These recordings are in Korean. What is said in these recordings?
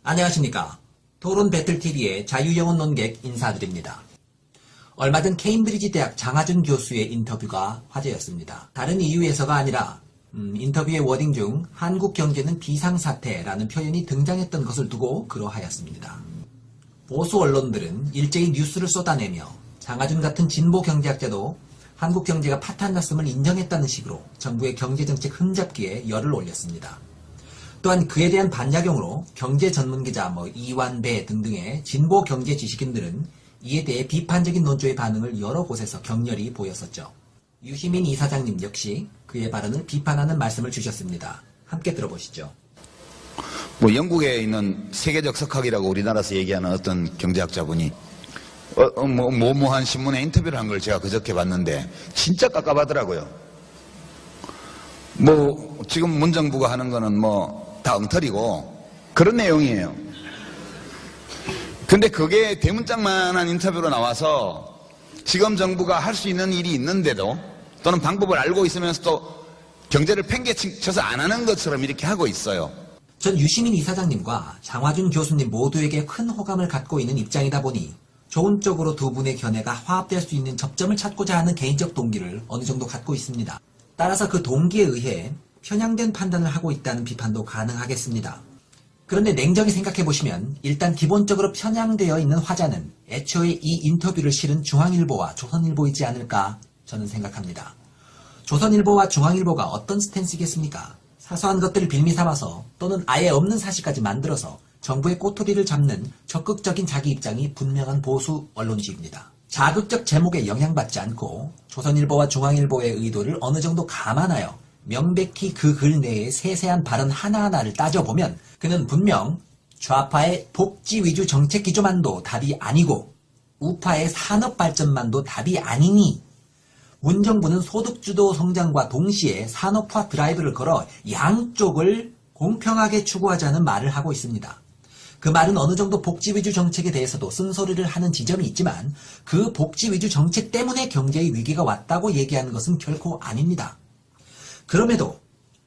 안녕하십니까. 토론 배틀TV의 자유영혼 논객 인사드립니다. 얼마 전 케임브리지 대학 장하준 교수의 인터뷰가 화제였습니다. 다른 이유에서가 아니라 인터뷰의 워딩 중 한국 경제는 비상사태라는 표현이 등장했던 것을 두고 그러하였습니다. 보수 언론들은 일제히 뉴스를 쏟아내며 장하준 같은 진보 경제학자도 한국 경제가 파탄났음을 인정했다는 식으로 정부의 경제정책 흠잡기에 열을 올렸습니다. 또한 그에 대한 반작용으로 경제 전문기자 이완배 등등의 진보 경제 지식인들은 이에 대해 비판적인 논조의 반응을 여러 곳에서 격렬히 보였었죠. 유시민 이사장님 역시 그의 발언을 비판하는 말씀을 주셨습니다. 함께 들어보시죠. 영국에 있는 세계적 석학이라고 우리나라에서 얘기하는 어떤 경제학자분이 모모한 신문에 인터뷰를 한 걸 제가 그저께 봤는데 진짜 깝깝하더라고요. 지금 문정부가 하는 거는 다 엉터리고 그런 내용이에요. 근데 그게 대문짝만한 인터뷰로 나와서 지금 정부가 할 수 있는 일이 있는데도 또는 방법을 알고 있으면서도 경제를 팽개쳐서 안 하는 것처럼 이렇게 하고 있어요. 전 유시민 이사장님과 장하준 교수님 모두에게 큰 호감을 갖고 있는 입장이다 보니 좋은 쪽으로 두 분의 견해가 화합될 수 있는 접점을 찾고자 하는 개인적 동기를 어느 정도 갖고 있습니다. 따라서 그 동기에 의해 편향된 판단을 하고 있다는 비판도 가능하겠습니다. 그런데 냉정히 생각해보시면 일단 기본적으로 편향되어 있는 화자는 애초에 이 인터뷰를 실은 중앙일보와 조선일보이지 않을까 저는 생각합니다. 조선일보와 중앙일보가 어떤 스탠스이겠습니까? 사소한 것들을 빌미삼아서 또는 아예 없는 사실까지 만들어서 정부의 꼬투리를 잡는 적극적인 자기 입장이 분명한 보수 언론지입니다. 자극적 제목에 영향받지 않고 조선일보와 중앙일보의 의도를 어느 정도 감안하여 명백히 그 글 내의 세세한 발언 하나하나를 따져보면 그는 분명 좌파의 복지 위주 정책 기조만도 답이 아니고 우파의 산업 발전만도 답이 아니니 문정부는 소득주도 성장과 동시에 산업화 드라이브를 걸어 양쪽을 공평하게 추구하자는 말을 하고 있습니다. 그 말은 어느 정도 복지 위주 정책에 대해서도 쓴소리를 하는 지점이 있지만 그 복지 위주 정책 때문에 경제의 위기가 왔다고 얘기하는 것은 결코 아닙니다. 그럼에도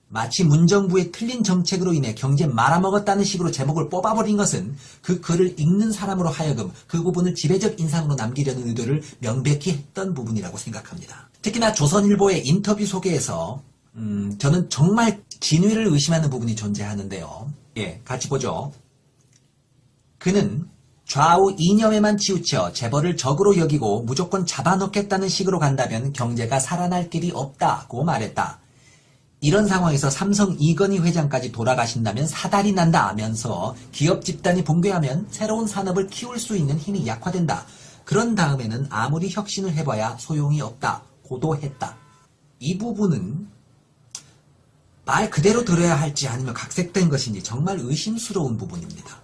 마치 문정부의 틀린 정책으로 인해 경제 말아먹었다는 식으로 제목을 뽑아버린 것은 그 글을 읽는 사람으로 하여금 그 부분을 지배적 인상으로 남기려는 의도를 명백히 했던 부분이라고 생각합니다. 특히나 조선일보의 인터뷰 소개에서 저는 정말 진위를 의심하는 부분이 존재하는데요. 같이 보죠. 그는 좌우 이념에만 치우쳐 재벌을 적으로 여기고 무조건 잡아넣겠다는 식으로 간다면 경제가 살아날 길이 없다고 말했다. 이런 상황에서 삼성 이건희 회장까지 돌아가신다면 사달이 난다 하면서 기업 집단이 붕괴하면 새로운 산업을 키울 수 있는 힘이 약화된다. 그런 다음에는 아무리 혁신을 해봐야 소용이 없다. 고도했다. 이 부분은 말 그대로 들어야 할지 아니면 각색된 것인지 정말 의심스러운 부분입니다.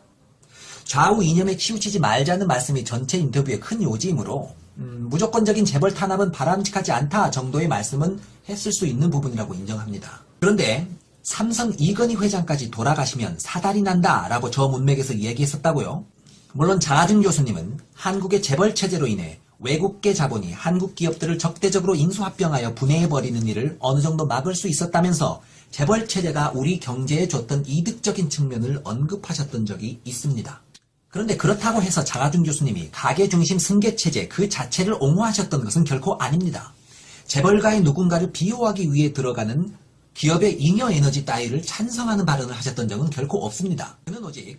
좌우 이념에 치우치지 말자는 말씀이 전체 인터뷰의 큰 요지이므로 무조건적인 재벌 탄압은 바람직하지 않다 정도의 말씀은 했을 수 있는 부분이라고 인정합니다. 그런데 삼성 이건희 회장까지 돌아가시면 사달이 난다 라고 저 문맥에서 얘기했었다고요? 물론 장하준 교수님은 한국의 재벌 체제로 인해 외국계 자본이 한국 기업들을 적대적으로 인수합병하여 분해해버리는 일을 어느 정도 막을 수 있었다면서 재벌 체제가 우리 경제에 줬던 이득적인 측면을 언급하셨던 적이 있습니다. 그런데 그렇다고 해서 장하준 교수님이 가계중심 승계체제 그 자체를 옹호하셨던 것은 결코 아닙니다. 재벌가의 누군가를 비호하기 위해 들어가는 기업의 잉여에너지 따위를 찬성하는 발언을 하셨던 적은 결코 없습니다. 그는 오직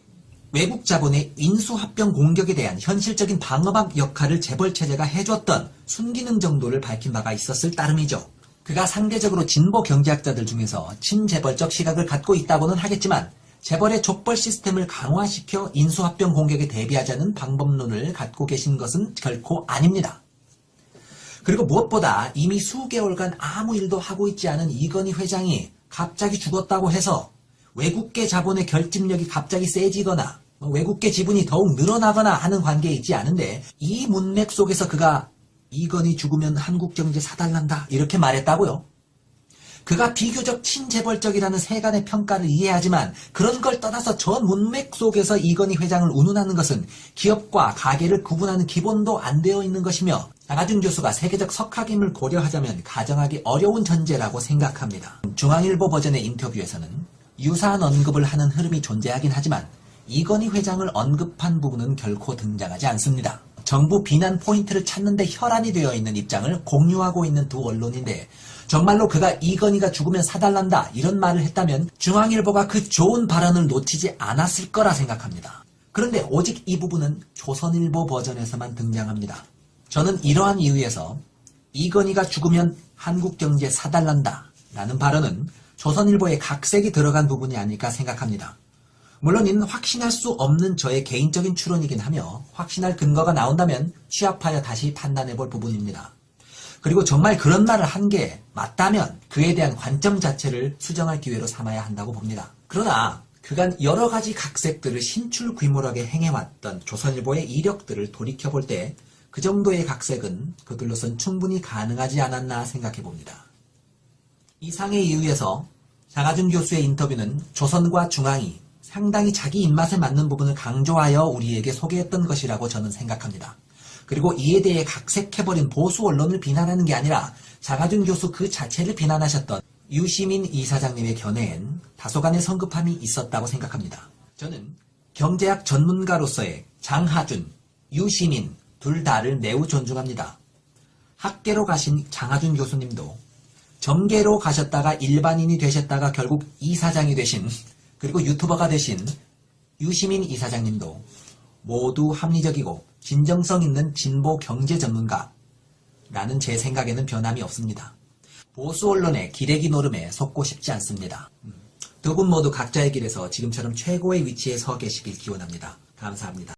외국 자본의 인수합병 공격에 대한 현실적인 방어막 역할을 재벌체제가 해줬던 순기능 정도를 밝힌 바가 있었을 따름이죠. 그가 상대적으로 진보 경제학자들 중에서 친재벌적 시각을 갖고 있다고는 하겠지만 재벌의 족벌 시스템을 강화시켜 인수합병 공격에 대비하자는 방법론을 갖고 계신 것은 결코 아닙니다. 그리고 무엇보다 이미 수개월간 아무 일도 하고 있지 않은 이건희 회장이 갑자기 죽었다고 해서 외국계 자본의 결집력이 갑자기 세지거나 외국계 지분이 더욱 늘어나거나 하는 관계에 있지 않은데 이 문맥 속에서 그가 이건희 죽으면 한국 경제 사달난다 이렇게 말했다고요? 그가 비교적 친재벌적이라는 세간의 평가를 이해하지만 그런 걸 떠나서 저 문맥 속에서 이건희 회장을 운운하는 것은 기업과 가계를 구분하는 기본도 안 되어 있는 것이며 장하준 교수가 세계적 석학임을 고려하자면 가정하기 어려운 전제라고 생각합니다. 중앙일보 버전의 인터뷰에서는 유사한 언급을 하는 흐름이 존재하긴 하지만 이건희 회장을 언급한 부분은 결코 등장하지 않습니다. 정부 비난 포인트를 찾는데 혈안이 되어 있는 입장을 공유하고 있는 두 언론인데 정말로 그가 이건희가 죽으면 사달란다 이런 말을 했다면 중앙일보가 그 좋은 발언을 놓치지 않았을 거라 생각합니다. 그런데 오직 이 부분은 조선일보 버전에서만 등장합니다. 저는 이러한 이유에서 이건희가 죽으면 한국경제 사달란다 라는 발언은 조선일보의 각색이 들어간 부분이 아닐까 생각합니다. 물론 이는 확신할 수 없는 저의 개인적인 추론이긴 하며 확신할 근거가 나온다면 취합하여 다시 판단해 볼 부분입니다. 그리고 정말 그런 말을 한 게 맞다면 그에 대한 관점 자체를 수정할 기회로 삼아야 한다고 봅니다. 그러나 그간 여러 가지 각색들을 신출귀몰하게 행해왔던 조선일보의 이력들을 돌이켜볼 때 그 정도의 각색은 그들로선 충분히 가능하지 않았나 생각해 봅니다. 이상의 이유에서 장하준 교수의 인터뷰는 조선과 중앙이 상당히 자기 입맛에 맞는 부분을 강조하여 우리에게 소개했던 것이라고 저는 생각합니다. 그리고 이에 대해 각색해버린 보수 언론을 비난하는 게 아니라 장하준 교수 그 자체를 비난하셨던 유시민 이사장님의 견해엔 다소간의 성급함이 있었다고 생각합니다. 저는 경제학 전문가로서의 장하준, 유시민 둘 다를 매우 존중합니다. 학계로 가신 장하준 교수님도 정계로 가셨다가 일반인이 되셨다가 결국 이사장이 되신 그리고 유튜버가 되신 유시민 이사장님도 모두 합리적이고 진정성 있는 진보 경제 전문가라는 제 생각에는 변함이 없습니다. 보수 언론의 기레기 노름에 속고 싶지 않습니다. 두 분 모두 각자의 길에서 지금처럼 최고의 위치에 서 계시길 기원합니다. 감사합니다.